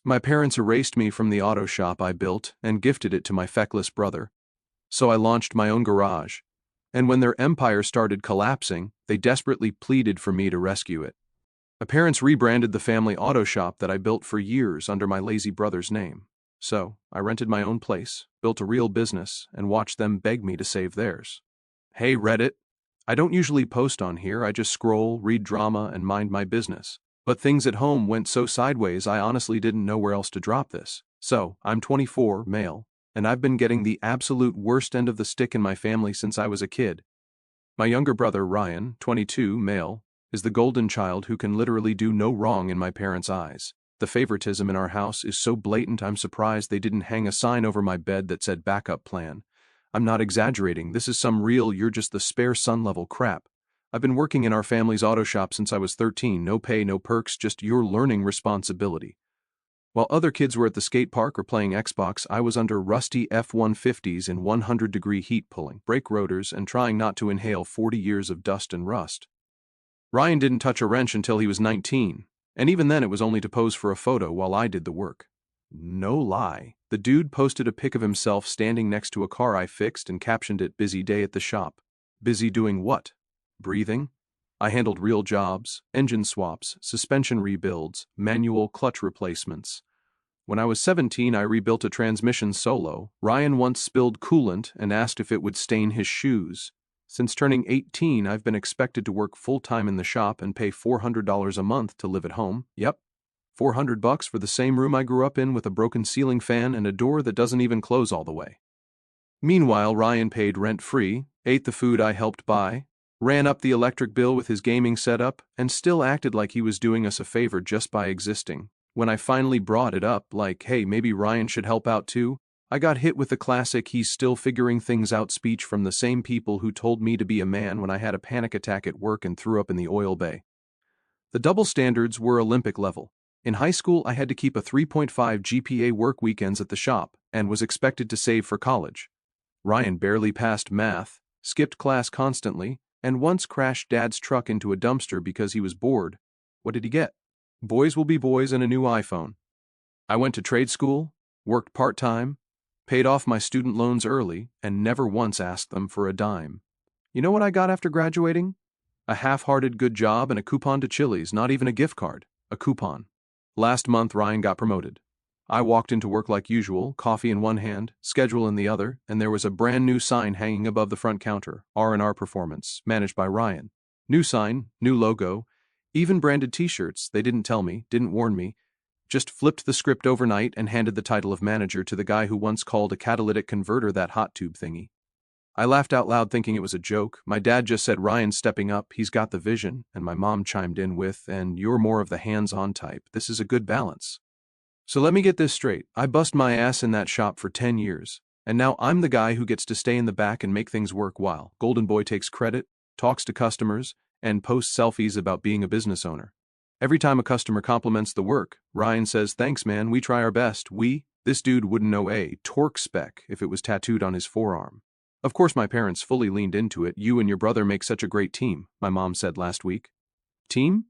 My parents erased me from the auto shop I built and gifted it to my feckless brother. So I launched my own garage. And when their empire started collapsing, they desperately pleaded for me to rescue it. My parents rebranded the family auto shop that I built for years under my lazy brother's name. So I rented my own place, built a real business, and watched them beg me to save theirs. Hey Reddit, I don't usually post on here, I just scroll, read drama, and mind my business. But things at home went so sideways I honestly didn't know where else to drop this. So, I'm 24, male, and I've been getting the absolute worst end of the stick in my family since I was a kid. My younger brother, Ryan, 22, male, is the golden child who can literally do no wrong in my parents' eyes. The favoritism in our house is so blatant I'm surprised they didn't hang a sign over my bed that said backup plan. I'm not exaggerating, this is some real you're just the spare son level crap. I've been working in our family's auto shop since I was 13, no pay, no perks, just your learning responsibility. While other kids were at the skate park or playing Xbox, I was under rusty F-150s in 100-degree heat pulling brake rotors and trying not to inhale 40 years of dust and rust. Ryan didn't touch a wrench until he was 19, and even then it was only to pose for a photo while I did the work. No lie, the dude posted a pic of himself standing next to a car I fixed and captioned it "Busy day at the shop." Busy doing what? Breathing? I handled real jobs, engine swaps, suspension rebuilds, manual clutch replacements. When I was 17, I rebuilt a transmission solo. Ryan once spilled coolant and asked if it would stain his shoes. Since turning 18, I've been expected to work full-time in the shop and pay $400 a month to live at home. Yep, $400 for the same room I grew up in with a broken ceiling fan and a door that doesn't even close all the way. Meanwhile, Ryan paid rent-free, ate the food I helped buy, ran up the electric bill with his gaming setup, and still acted like he was doing us a favor just by existing. When I finally brought it up, like, hey, maybe Ryan should help out too, I got hit with the classic "he's still figuring things out" speech from the same people who told me to be a man when I had a panic attack at work and threw up in the oil bay. The double standards were Olympic level. In high school, I had to keep a 3.5 GPA, work weekends at the shop, and was expected to save for college. Ryan barely passed math, skipped class constantly, and once crashed Dad's truck into a dumpster because he was bored. What did he get? Boys will be boys and a new iPhone. I went to trade school, worked part-time, paid off my student loans early, and never once asked them for a dime. You know what I got after graduating? A half-hearted good job and a coupon to Chili's, not even a gift card, a coupon. Last month, Ryan got promoted. I walked into work like usual, coffee in one hand, schedule in the other, and there was a brand new sign hanging above the front counter, R&R Performance, managed by Ryan. New sign, new logo, even branded t-shirts. They didn't tell me, didn't warn me, just flipped the script overnight and handed the title of manager to the guy who once called a catalytic converter that hot tube thingy. I laughed out loud thinking it was a joke. My dad just said Ryan's stepping up, he's got the vision, and my mom chimed in with, and you're more of the hands-on type, this is a good balance. So let me get this straight, I bust my ass in that shop for 10 years, and now I'm the guy who gets to stay in the back and make things work while Golden Boy takes credit, talks to customers, and posts selfies about being a business owner. Every time a customer compliments the work, Ryan says, "Thanks man, we try our best, this dude wouldn't know a torque spec if it was tattooed on his forearm." Of course my parents fully leaned into it. "You and your brother make such a great team," my mom said last week. Team?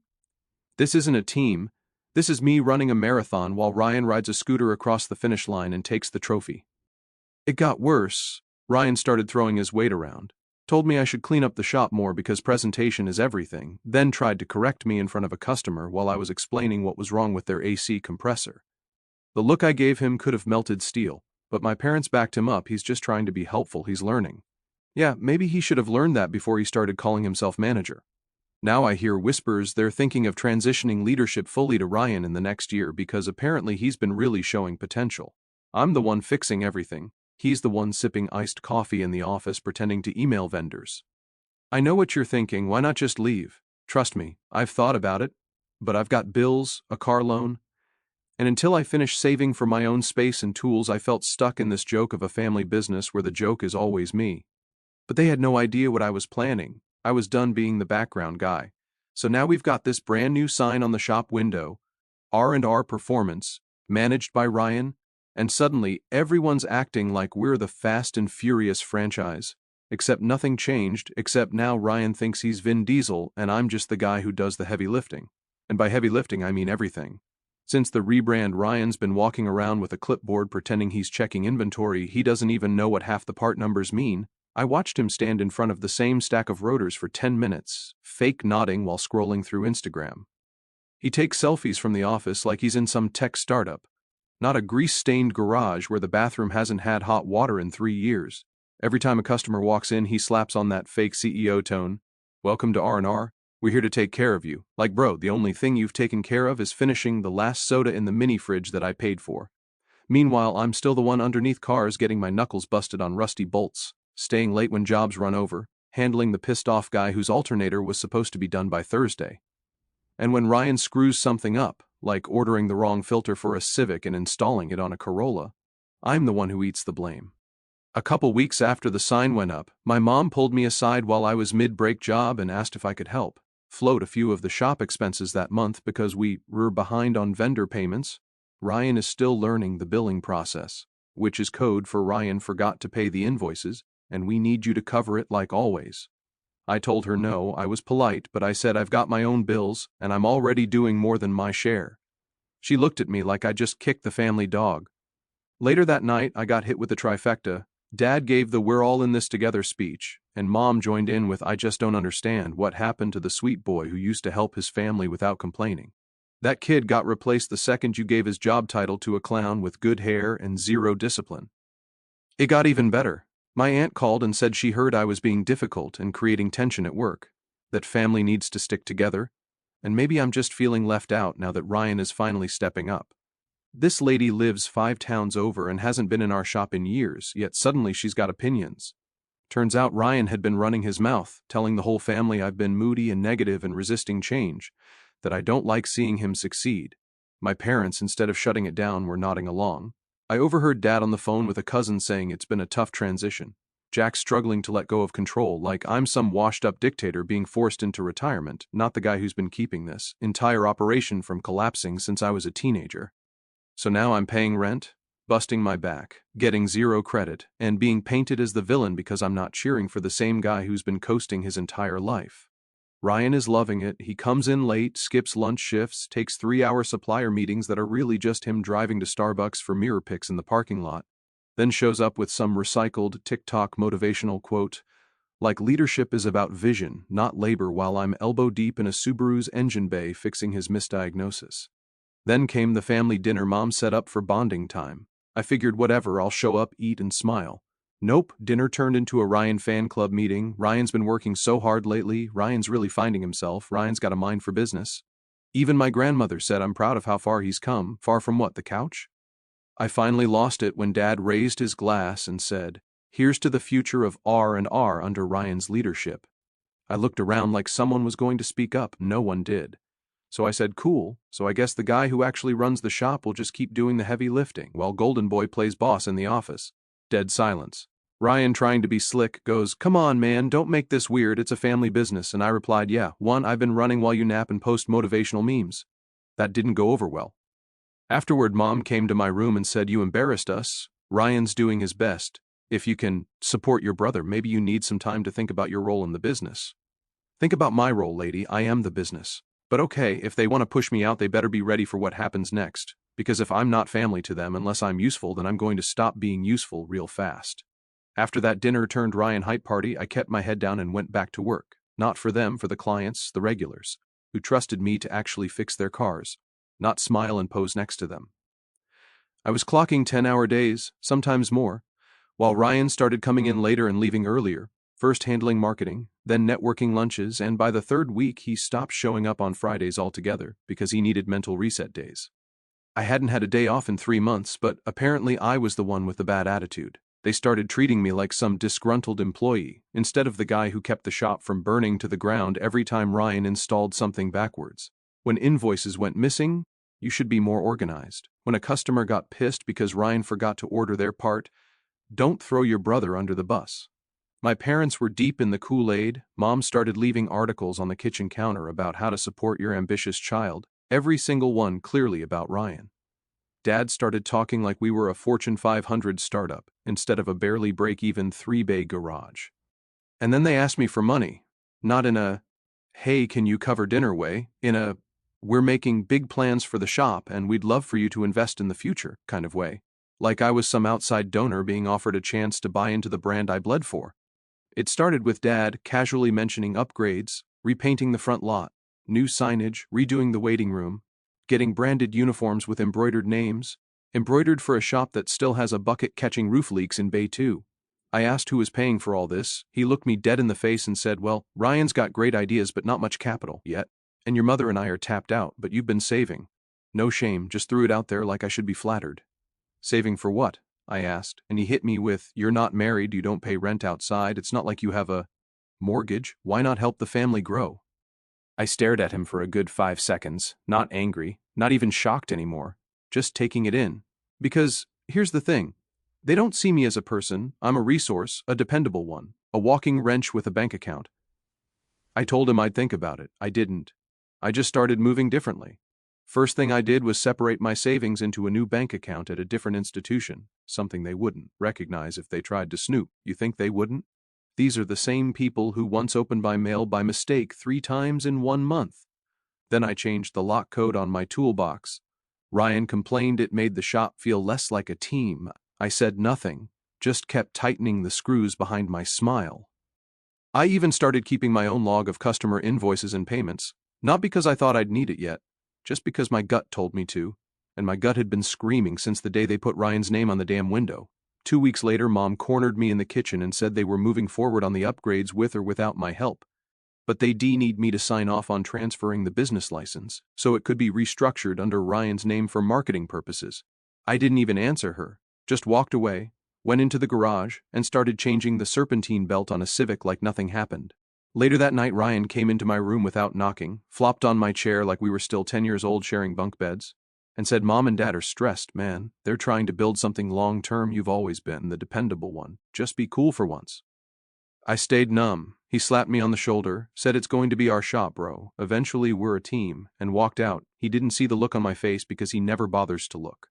This isn't a team. This is me running a marathon while Ryan rides a scooter across the finish line and takes the trophy. It got worse. Ryan started throwing his weight around, told me I should clean up the shop more because presentation is everything, then tried to correct me in front of a customer while I was explaining what was wrong with their AC compressor. The look I gave him could have melted steel, but my parents backed him up. He's just trying to be helpful, he's learning. Yeah, maybe he should have learned that before he started calling himself manager. Now I hear whispers they're thinking of transitioning leadership fully to Ryan in the next year because apparently he's been really showing potential. I'm the one fixing everything. He's the one sipping iced coffee in the office pretending to email vendors. I know what you're thinking, why not just leave? Trust me, I've thought about it, but I've got bills, a car loan, and until I finish saving for my own space and tools I felt stuck in this joke of a family business where the joke is always me. But they had no idea what I was planning. I was done being the background guy. So now we've got this brand new sign on the shop window, R&R Performance, managed by Ryan, and suddenly everyone's acting like we're the Fast and Furious franchise. Except nothing changed, except now Ryan thinks he's Vin Diesel and I'm just the guy who does the heavy lifting. And by heavy lifting I mean everything. Since the rebrand, Ryan's been walking around with a clipboard pretending he's checking inventory. He doesn't even know what half the part numbers mean. I watched him stand in front of the same stack of rotors for 10 minutes, fake nodding while scrolling through Instagram. He takes selfies from the office like he's in some tech startup, not a grease-stained garage where the bathroom hasn't had hot water in 3 years. Every time a customer walks in, he slaps on that fake CEO tone. "Welcome to R&R. We're here to take care of you." Like, bro, the only thing you've taken care of is finishing the last soda in the mini fridge that I paid for. Meanwhile, I'm still the one underneath cars getting my knuckles busted on rusty bolts, staying late when jobs run over, handling the pissed-off guy whose alternator was supposed to be done by Thursday. And when Ryan screws something up, like ordering the wrong filter for a Civic and installing it on a Corolla, I'm the one who eats the blame. A couple weeks after the sign went up, my mom pulled me aside while I was mid-break job and asked if I could help float a few of the shop expenses that month because we were behind on vendor payments. Ryan is still learning the billing process, which is code for Ryan forgot to pay the invoices, and we need you to cover it like always. I told her no. I was polite, but I said I've got my own bills, and I'm already doing more than my share. She looked at me like I just kicked the family dog. Later that night, I got hit with the trifecta. Dad gave the "we're all in this together" speech, and Mom joined in with "I just don't understand what happened to the sweet boy who used to help his family without complaining. That kid got replaced the second you gave his job title to a clown with good hair and zero discipline." It got even better. My aunt called and said she heard I was being difficult and creating tension at work, that family needs to stick together, and maybe I'm just feeling left out now that Ryan is finally stepping up. This lady lives 5 towns over and hasn't been in our shop in years, yet suddenly she's got opinions. Turns out Ryan had been running his mouth, telling the whole family I've been moody and negative and resisting change, that I don't like seeing him succeed. My parents, instead of shutting it down, were nodding along. I overheard Dad on the phone with a cousin saying it's been a tough transition. Jack's struggling to let go of control, like I'm some washed-up dictator being forced into retirement, not the guy who's been keeping this entire operation from collapsing since I was a teenager. So now I'm paying rent, busting my back, getting zero credit, and being painted as the villain because I'm not cheering for the same guy who's been coasting his entire life. Ryan is loving it. He comes in late, skips lunch shifts, takes 3-hour supplier meetings that are really just him driving to Starbucks for mirror pics in the parking lot, then shows up with some recycled TikTok motivational quote, like leadership is about vision, not labor, while I'm elbow deep in a Subaru's engine bay fixing his misdiagnosis. Then came the family dinner Mom set up for bonding time. I figured whatever, I'll show up, eat, and smile. Nope, dinner turned into a Ryan fan club meeting. Ryan's been working so hard lately. Ryan's really finding himself. Ryan's got a mind for business. Even my grandmother said I'm proud of how far he's come. Far from what, the couch? I finally lost it when Dad raised his glass and said, "Here's to the future of R&R under Ryan's leadership." I looked around like someone was going to speak up. No one did. So I said, "Cool, so I guess the guy who actually runs the shop will just keep doing the heavy lifting while Golden Boy plays boss in the office." Dead silence. Ryan, trying to be slick, goes, "Come on, man, don't make this weird, it's a family business." And I replied, "Yeah, one, I've been running while you nap and post motivational memes." That didn't go over well. Afterward, Mom came to my room and said, "You embarrassed us. Ryan's doing his best. If you can support your brother, maybe you need some time to think about your role in the business." Think about my role, lady. I am the business. But okay, if they want to push me out, they better be ready for what happens next. Because if I'm not family to them unless I'm useful, then I'm going to stop being useful real fast. After that dinner turned Ryan hype party, I kept my head down and went back to work. Not for them, for the clients, the regulars, who trusted me to actually fix their cars, not smile and pose next to them. I was clocking 10-hour days, sometimes more, while Ryan started coming in later and leaving earlier. First handling marketing, then networking lunches, and by the 3rd week he stopped showing up on Fridays altogether because he needed mental reset days. I hadn't had a day off in 3 months, but apparently I was the one with the bad attitude. They started treating me like some disgruntled employee, instead of the guy who kept the shop from burning to the ground every time Ryan installed something backwards. When invoices went missing, you should be more organized. When a customer got pissed because Ryan forgot to order their part, don't throw your brother under the bus. My parents were deep in the Kool-Aid. Mom started leaving articles on the kitchen counter about how to support your ambitious child, every single one clearly about Ryan. Dad started talking like we were a Fortune 500 startup instead of a barely break-even 3-bay garage. And then they asked me for money, not in a, "Hey, can you cover dinner" way, in a, we're making big plans for the shop and we'd love for you to invest in the future kind of way. Like I was some outside donor being offered a chance to buy into the brand I bled for. It started with Dad casually mentioning upgrades, repainting the front lot, new signage, redoing the waiting room, getting branded uniforms with embroidered names, embroidered for a shop that still has a bucket catching roof leaks in Bay 2. I asked who was paying for all this. He looked me dead in the face and said, well, Ryan's got great ideas but not much capital yet. And your mother and I are tapped out, but you've been saving. No shame, just threw it out there like I should be flattered. Saving for what? I asked, and he hit me with, you're not married, you don't pay rent outside, it's not like you have a mortgage, why not help the family grow? I stared at him for a good 5 seconds, not angry, not even shocked anymore, just taking it in. Because, here's the thing, they don't see me as a person, I'm a resource, a dependable one, a walking wrench with a bank account. I told him I'd think about it, I didn't. I just started moving differently. First thing I did was separate my savings into a new bank account at a different institution, something they wouldn't recognize if they tried to snoop. You think they wouldn't? These are the same people who once opened my mail by mistake 3 times in 1 month. Then I changed the lock code on my toolbox. Ryan complained it made the shop feel less like a team. I said nothing, just kept tightening the screws behind my smile. I even started keeping my own log of customer invoices and payments, not because I thought I'd need it yet, just because my gut told me to, and my gut had been screaming since the day they put Ryan's name on the damn window. 2 weeks later, Mom cornered me in the kitchen and said they were moving forward on the upgrades with or without my help. But they need me to sign off on transferring the business license, so it could be restructured under Ryan's name for marketing purposes. I didn't even answer her, just walked away, went into the garage, and started changing the serpentine belt on a Civic like nothing happened. Later that night, Ryan came into my room without knocking, flopped on my chair like we were still 10 years old sharing bunk beds, and said, Mom and Dad are stressed, man. They're trying to build something long-term. You've always been the dependable one. Just be cool for once. I stayed numb. He slapped me on the shoulder, said it's going to be our shop, bro. Eventually we're a team, and walked out. He didn't see the look on my face because he never bothers to look.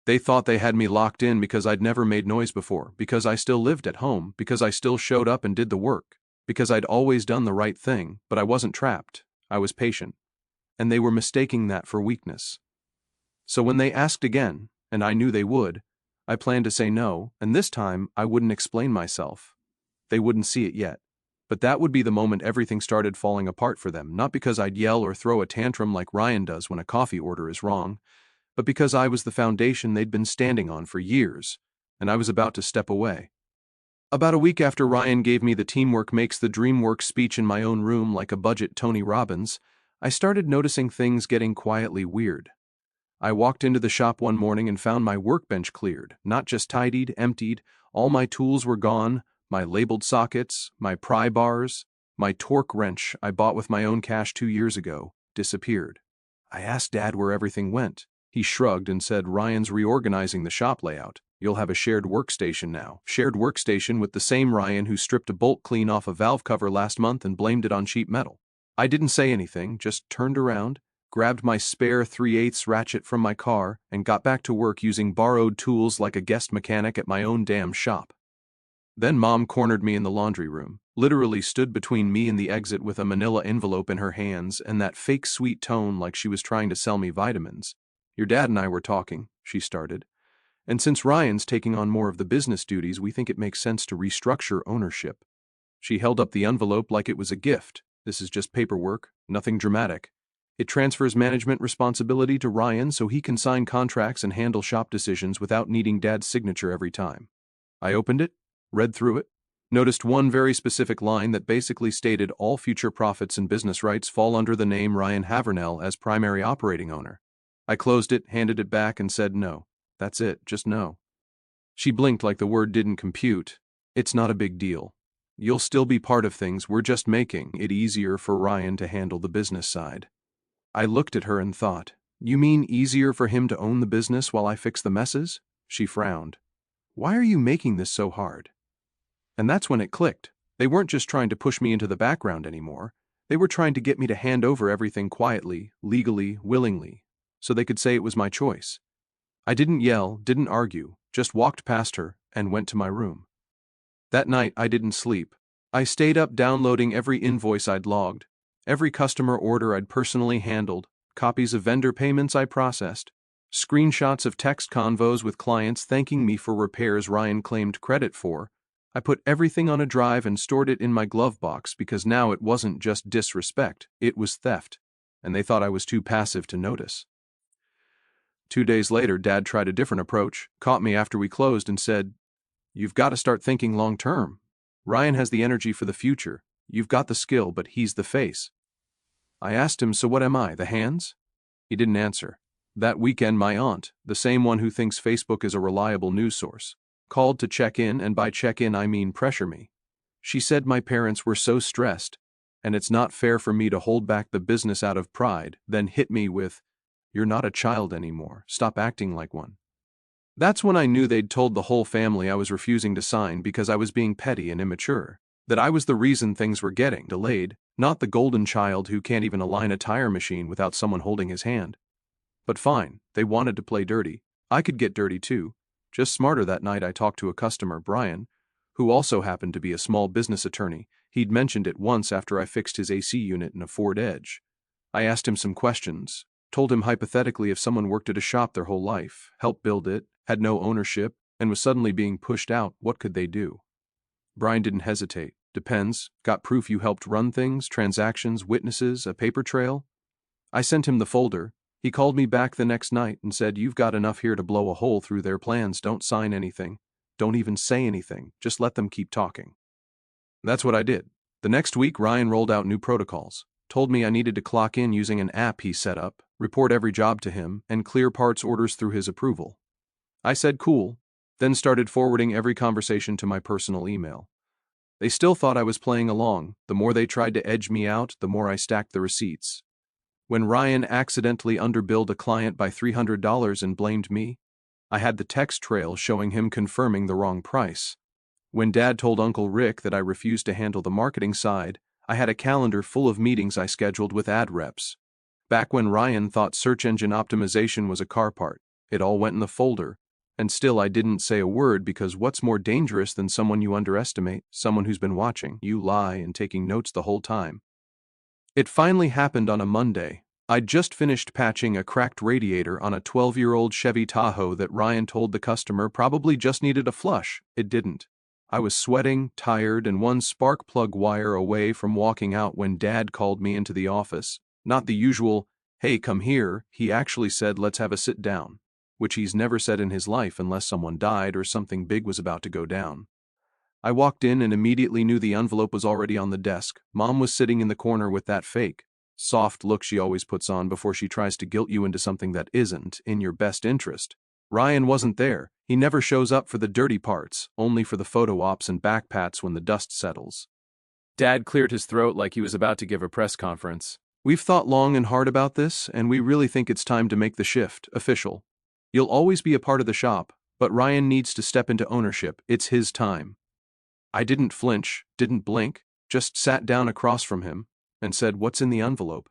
They thought they had me locked in because I'd never made noise before, because I still lived at home, because I still showed up and did the work. Because I'd always done the right thing, but I wasn't trapped, I was patient. And they were mistaking that for weakness. So when they asked again, and I knew they would, I planned to say no, and this time I wouldn't explain myself. They wouldn't see it yet. But that would be the moment everything started falling apart for them, not because I'd yell or throw a tantrum like Ryan does when a coffee order is wrong, but because I was the foundation they'd been standing on for years, and I was about to step away. About a week after Ryan gave me the teamwork makes the dream work speech in my own room like a budget Tony Robbins, I started noticing things getting quietly weird. I walked into the shop one morning and found my workbench cleared, not just tidied, emptied, all my tools were gone, my labeled sockets, my pry bars, my torque wrench I bought with my own cash 2 years ago, disappeared. I asked Dad where everything went. He shrugged and said Ryan's reorganizing the shop layout. You'll have a shared workstation now. Shared workstation with the same Ryan who stripped a bolt clean off a valve cover last month and blamed it on cheap metal. I didn't say anything, just turned around, grabbed my spare 3/8 ratchet from my car, and got back to work using borrowed tools like a guest mechanic at my own damn shop. Then Mom cornered me in the laundry room, literally stood between me and the exit with a manila envelope in her hands and that fake sweet tone like she was trying to sell me vitamins. Your dad and I were talking, she started. And since Ryan's taking on more of the business duties, we think it makes sense to restructure ownership. She held up the envelope like it was a gift. This is just paperwork, nothing dramatic. It transfers management responsibility to Ryan so he can sign contracts and handle shop decisions without needing Dad's signature every time. I opened it, read through it, noticed one very specific line that basically stated all future profits and business rights fall under the name Ryan Havernell as primary operating owner. I closed it, handed it back, and said no. That's it, just no. She blinked like the word didn't compute. It's not a big deal. You'll still be part of things, we're just making it easier for Ryan to handle the business side. I looked at her and thought, you mean easier for him to own the business while I fix the messes? She frowned. Why are you making this so hard? And that's when it clicked. They weren't just trying to push me into the background anymore. They were trying to get me to hand over everything quietly, legally, willingly, so they could say it was my choice. I didn't yell, didn't argue, just walked past her and went to my room. That night I didn't sleep. I stayed up downloading every invoice I'd logged, every customer order I'd personally handled, copies of vendor payments I processed, screenshots of text convos with clients thanking me for repairs Ryan claimed credit for. I put everything on a drive and stored it in my glove box because now it wasn't just disrespect, it was theft, and they thought I was too passive to notice. 2 days later, Dad tried a different approach, caught me after we closed and said, "You've got to start thinking long term. Ryan has the energy for the future. You've got the skill, but he's the face." I asked him, "So what am I, the hands?" He didn't answer. That weekend, my aunt, the same one who thinks Facebook is a reliable news source, called to check in, and by check in I mean pressure me. She said my parents were so stressed, and it's not fair for me to hold back the business out of pride, then hit me with, "You're not a child anymore, stop acting like one." That's when I knew they'd told the whole family I was refusing to sign because I was being petty and immature, that I was the reason things were getting delayed, not the golden child who can't even align a tire machine without someone holding his hand. But fine, they wanted to play dirty. I could get dirty too. Just smarter. That night I talked to a customer, Brian, who also happened to be a small business attorney. He'd mentioned it once after I fixed his AC unit in a Ford Edge. I asked him some questions, told him hypothetically if someone worked at a shop their whole life, helped build it, had no ownership, and was suddenly being pushed out, what could they do? Brian didn't hesitate. "Depends. Got proof you helped run things, transactions, witnesses, a paper trail?" I sent him the folder. He called me back the next night and said, "You've got enough here to blow a hole through their plans. Don't sign anything. Don't even say anything. Just let them keep talking." That's what I did. The next week, Ryan rolled out new protocols, told me I needed to clock in using an app he set up, report every job to him, and clear parts orders through his approval. I said cool, then started forwarding every conversation to my personal email. They still thought I was playing along. The more they tried to edge me out, the more I stacked the receipts. When Ryan accidentally underbilled a client by $300 and blamed me, I had the text trail showing him confirming the wrong price. When Dad told Uncle Rick that I refused to handle the marketing side, I had a calendar full of meetings I scheduled with ad reps. Back when Ryan thought search engine optimization was a car part, it all went in the folder. And still I didn't say a word because what's more dangerous than someone you underestimate, someone who's been watching you lie and taking notes the whole time? It finally happened on a Monday. I'd just finished patching a cracked radiator on a 12-year-old Chevy Tahoe that Ryan told the customer probably just needed a flush. It didn't. I was sweating, tired, and one spark plug wire away from walking out when Dad called me into the office. Not the usual, "Hey, come here," he actually said, "Let's have a sit down," which he's never said in his life unless someone died or something big was about to go down. I walked in and immediately knew the envelope was already on the desk. Mom was sitting in the corner with that fake, soft look she always puts on before she tries to guilt you into something that isn't in your best interest. Ryan wasn't there. He never shows up for the dirty parts, only for the photo ops and backpats when the dust settles. Dad cleared his throat like he was about to give a press conference. "We've thought long and hard about this, and we really think it's time to make the shift official. You'll always be a part of the shop, but Ryan needs to step into ownership. It's his time." I didn't flinch, didn't blink, just sat down across from him and said, "What's in the envelope?"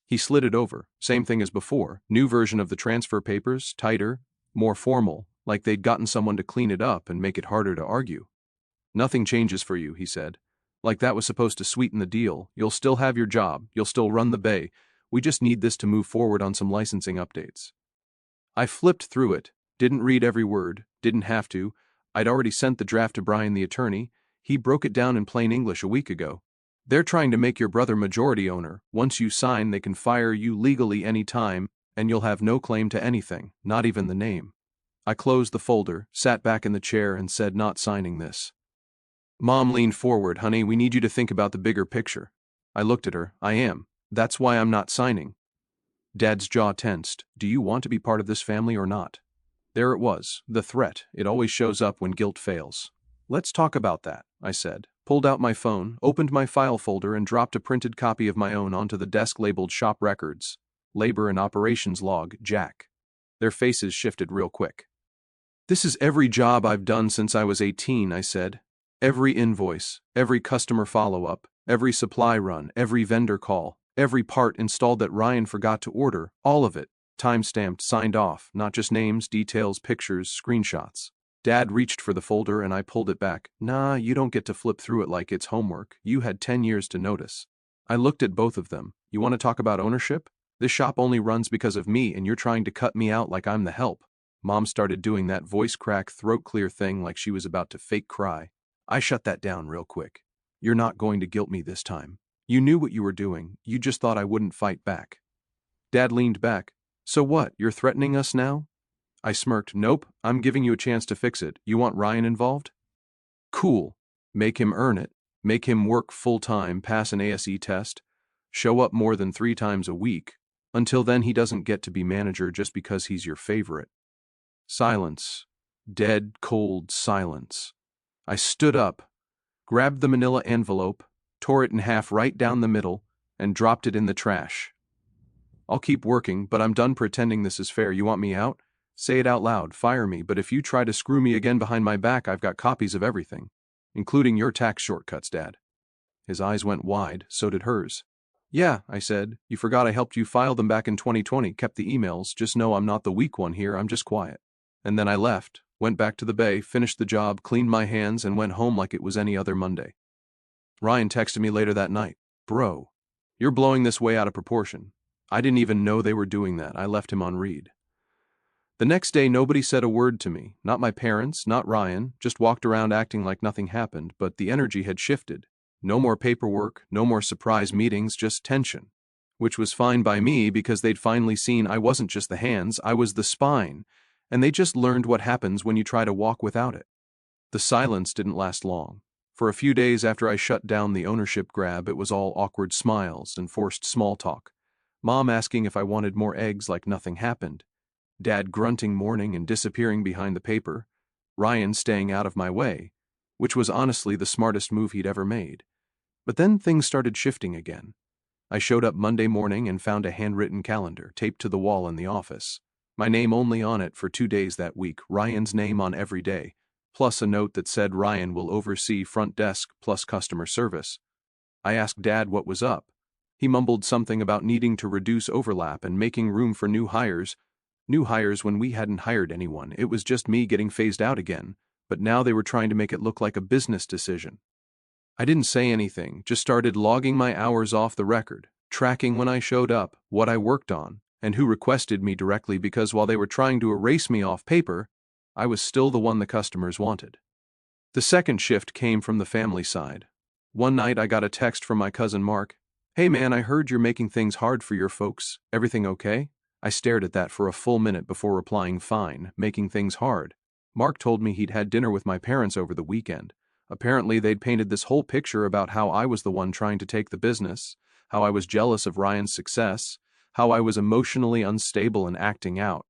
He slid it over, same thing as before, new version of the transfer papers, tighter, more formal, like they'd gotten someone to clean it up and make it harder to argue. "Nothing changes for you," he said. Like that was supposed to sweeten the deal. "You'll still have your job, you'll still run the bay. We just need this to move forward on some licensing updates." I flipped through it, didn't read every word, didn't have to. I'd already sent the draft to Brian the attorney. He broke it down in plain English a week ago. "They're trying to make your brother majority owner. Once you sign, they can fire you legally any time, and you'll have no claim to anything, not even the name." I closed the folder, sat back in the chair and said, "Not signing this." Mom leaned forward. "Honey, we need you to think about the bigger picture." I looked at her. "I am. That's why I'm not signing." Dad's jaw tensed. "Do you want to be part of this family or not?" There it was, the threat. It always shows up when guilt fails. "Let's talk about that," I said, pulled out my phone, opened my file folder and dropped a printed copy of my own onto the desk labeled Shop Records, Labor and Operations Log, Jack. Their faces shifted real quick. "This is every job I've done since I was 18, I said. Every invoice, every customer follow-up, every supply run, every vendor call, every part installed that Ryan forgot to order, all of it. Time-stamped, signed off, not just names, details, pictures, screenshots." Dad reached for the folder and I pulled it back. "Nah, you don't get to flip through it like it's homework. You had 10 years to notice." I looked at both of them. "You want to talk about ownership?" This shop only runs because of me and you're trying to cut me out like I'm the help. Mom started doing that voice crack throat clear thing like she was about to fake cry. I shut that down real quick. You're not going to guilt me this time. You knew what you were doing, you just thought I wouldn't fight back. Dad leaned back. So what, you're threatening us now? I smirked. Nope, I'm giving you a chance to fix it. You want Ryan involved? Cool. Make him earn it. Make him work full-time, pass an ASE test, show up more than 3 times a week. Until then he doesn't get to be manager just because he's your favorite. Silence. Dead, cold silence. I stood up, grabbed the manila envelope, tore it in half right down the middle, and dropped it in the trash. I'll keep working, but I'm done pretending this is fair. You want me out? Say it out loud, fire me, but if you try to screw me again behind my back, I've got copies of everything, including your tax shortcuts, Dad. His eyes went wide, so did hers. Yeah, I said, you forgot I helped you file them back in 2020, kept the emails, just know I'm not the weak one here, I'm just quiet. And then I left, went back to the bay, finished the job, cleaned my hands, and went home like it was any other Monday. Ryan texted me later that night. Bro, you're blowing this way out of proportion. I didn't even know they were doing that. I left him on read. The next day nobody said a word to me, not my parents, not Ryan, just walked around acting like nothing happened, but the energy had shifted. No more paperwork, no more surprise meetings, just tension. Which was fine by me because they'd finally seen I wasn't just the hands, I was the spine, and they just learned what happens when you try to walk without it. The silence didn't last long. For a few days after I shut down the ownership grab, it was all awkward smiles and forced small talk. Mom asking if I wanted more eggs like nothing happened. Dad grunting morning and disappearing behind the paper. Ryan staying out of my way, which was honestly the smartest move he'd ever made. But then things started shifting again. I showed up Monday morning and found a handwritten calendar taped to the wall in the office. My name only on it for 2 days that week, Ryan's name on every day, plus a note that said Ryan will oversee front desk plus customer service. I asked Dad what was up. He mumbled something about needing to reduce overlap and making room for new hires. New hires when we hadn't hired anyone, it was just me getting phased out again, but now they were trying to make it look like a business decision. I didn't say anything, just started logging my hours off the record, tracking when I showed up, what I worked on, and who requested me directly because while they were trying to erase me off paper, I was still the one the customers wanted. The second shift came from the family side. One night I got a text from my cousin Mark. Hey man, I heard you're making things hard for your folks. Everything okay? I stared at that for a full minute before replying fine, making things hard. Mark told me he'd had dinner with my parents over the weekend. Apparently they'd painted this whole picture about how I was the one trying to take the business, how I was jealous of Ryan's success, how I was emotionally unstable and acting out.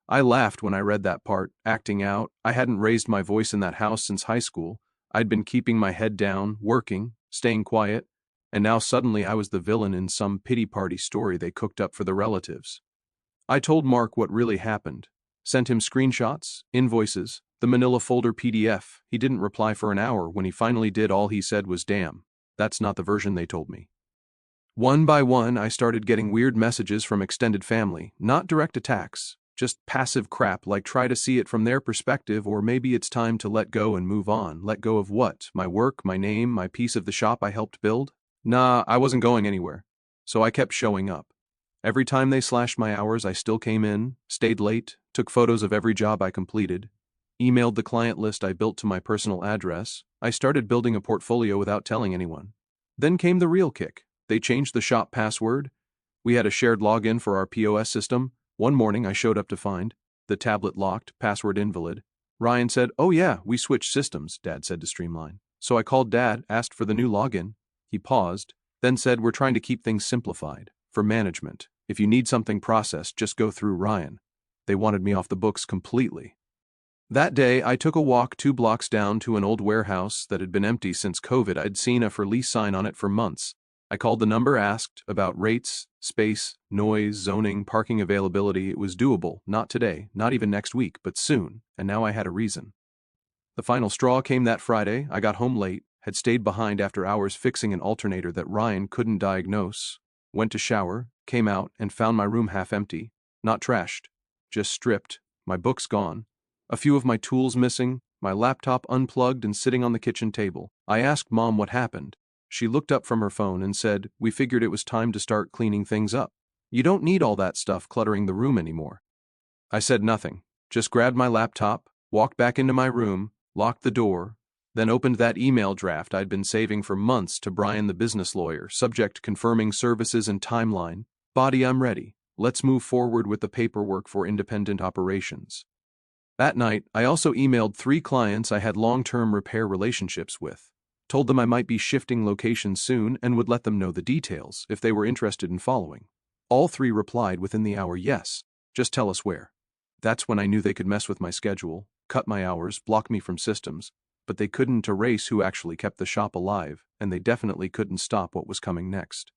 I laughed when I read that part, acting out. I hadn't raised my voice in that house since high school. I'd been keeping my head down, working, staying quiet, and now suddenly I was the villain in some pity party story they cooked up for the relatives. I told Mark what really happened, sent him screenshots, invoices, the manila folder PDF. He didn't reply for an hour. When he finally did, all he said was, "Damn, that's not the version they told me." One by one, I started getting weird messages from extended family, not direct attacks, just passive crap like try to see it from their perspective, or maybe it's time to let go and move on. Let go of what? My work, my name, my piece of the shop I helped build? Nah, I wasn't going anywhere. So I kept showing up. Every time they slashed my hours, I still came in, stayed late, took photos of every job I completed, emailed the client list I built to my personal address. I started building a portfolio without telling anyone. Then came the real kick. They changed the shop password. We had a shared login for our POS system. One morning I showed up to find the tablet locked, password invalid. Ryan said, "Oh yeah, we switched systems," Dad said to Streamline. So I called Dad, asked for the new login. He paused, then said, "We're trying to keep things simplified. For management, if you need something processed, just go through Ryan." They wanted me off the books completely. That day, I took a walk 2 blocks down to an old warehouse that had been empty since COVID. I'd seen a for lease sign on it for months. I called the number, asked about rates, space, noise, zoning, parking availability. It was doable, not today, not even next week, but soon, and now I had a reason. The final straw came that Friday. I got home late, had stayed behind after hours fixing an alternator that Ryan couldn't diagnose, went to shower, came out, and found my room half empty, not trashed, just stripped, my books gone, a few of my tools missing, my laptop unplugged and sitting on the kitchen table. I asked Mom what happened. She looked up from her phone and said, "We figured it was time to start cleaning things up." You don't need all that stuff cluttering the room anymore. I said nothing, just grabbed my laptop, walked back into my room, locked the door, then opened that email draft I'd been saving for months to Brian the business lawyer, subject confirming services and timeline. Body, I'm ready. Let's move forward with the paperwork for independent operations. That night, I also emailed 3 clients I had long-term repair relationships with. Told them I might be shifting locations soon and would let them know the details if they were interested in following. All 3 replied within the hour, yes, just tell us where. That's when I knew they could mess with my schedule, cut my hours, block me from systems, but they couldn't erase who actually kept the shop alive, and they definitely couldn't stop what was coming next.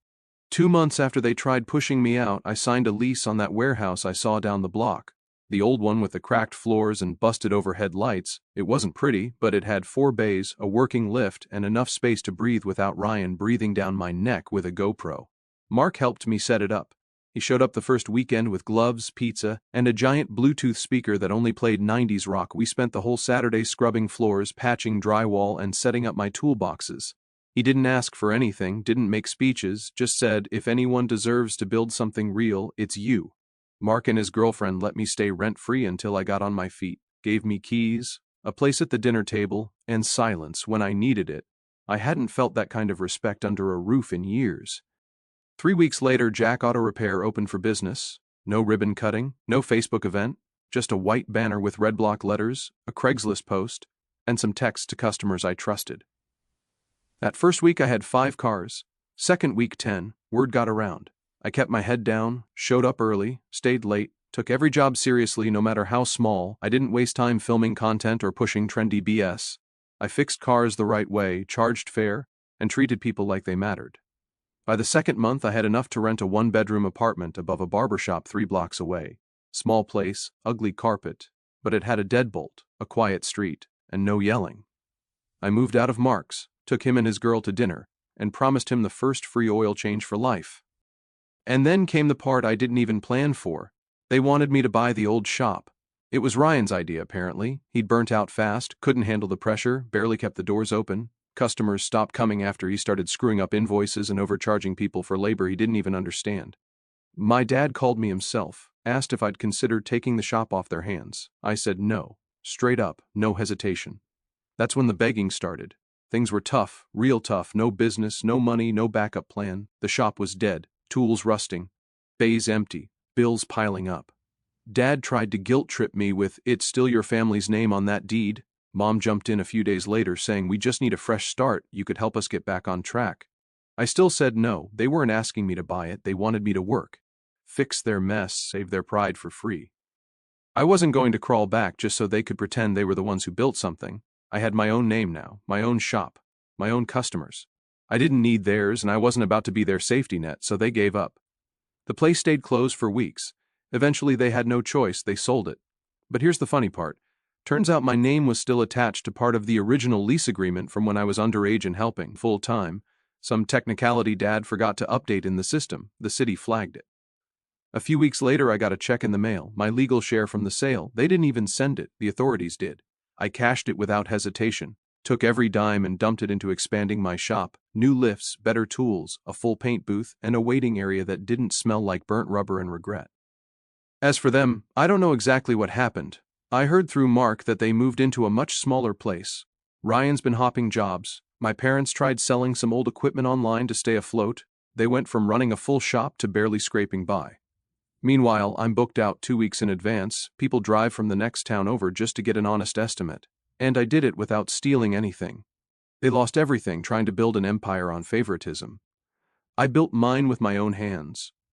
2 months after they tried pushing me out, I signed a lease on that warehouse I saw down the block. The old one with the cracked floors and busted overhead lights. It wasn't pretty, but it had 4 bays, a working lift, and enough space to breathe without Ryan breathing down my neck with a GoPro. Mark helped me set it up. He showed up the first weekend with gloves, pizza, and a giant Bluetooth speaker that only played 90s rock. We spent the whole Saturday scrubbing floors, patching drywall, and setting up my toolboxes. He didn't ask for anything, didn't make speeches, just said, if anyone deserves to build something real, it's you. Mark and his girlfriend let me stay rent-free until I got on my feet, gave me keys, a place at the dinner table, and silence when I needed it. I hadn't felt that kind of respect under a roof in years. 3 weeks later, Jack Auto Repair opened for business. No ribbon cutting, no Facebook event, just a white banner with red block letters, a Craigslist post, and some texts to customers I trusted. That first week I had 5 cars. Second week 10, word got around. I kept my head down, showed up early, stayed late, took every job seriously no matter how small. I didn't waste time filming content or pushing trendy BS. I fixed cars the right way, charged fair, and treated people like they mattered. By the second month, I had enough to rent a 1-bedroom apartment above a barbershop 3 blocks away. Small place, ugly carpet, but it had a deadbolt, a quiet street, and no yelling. I moved out of Mark's, took him and his girl to dinner, and promised him the first free oil change for life. And then came the part I didn't even plan for. They wanted me to buy the old shop. It was Ryan's idea, apparently. He'd burnt out fast, couldn't handle the pressure, barely kept the doors open. Customers stopped coming after he started screwing up invoices and overcharging people for labor he didn't even understand. My dad called me himself, asked if I'd considered taking the shop off their hands. I said no, straight up, no hesitation. That's when the begging started. Things were tough, real tough, no business, no money, no backup plan. The shop was dead, tools rusting, bays empty, bills piling up. Dad tried to guilt trip me with, it's still your family's name on that deed. Mom jumped in a few days later saying, we just need a fresh start, you could help us get back on track. I still said no, they weren't asking me to buy it, they wanted me to work. Fix their mess, save their pride for free. I wasn't going to crawl back just so they could pretend they were the ones who built something. I had my own name now, my own shop, my own customers. I didn't need theirs and I wasn't about to be their safety net, so they gave up. The place stayed closed for weeks. Eventually they had no choice, they sold it. But here's the funny part. Turns out my name was still attached to part of the original lease agreement from when I was underage and helping full-time. Some technicality Dad forgot to update in the system. The city flagged it. A few weeks later I got a check in the mail, my legal share from the sale. They didn't even send it, the authorities did. I cashed it without hesitation, took every dime and dumped it into expanding my shop, new lifts, better tools, a full paint booth, and a waiting area that didn't smell like burnt rubber and regret. As for them, I don't know exactly what happened. I heard through Mark that they moved into a much smaller place. Ryan's been hopping jobs. My parents tried selling some old equipment online to stay afloat. They went from running a full shop to barely scraping by. Meanwhile, I'm booked out 2 weeks in advance. People drive from the next town over just to get an honest estimate. And I did it without stealing anything. They lost everything trying to build an empire on favoritism. I built mine with my own hands.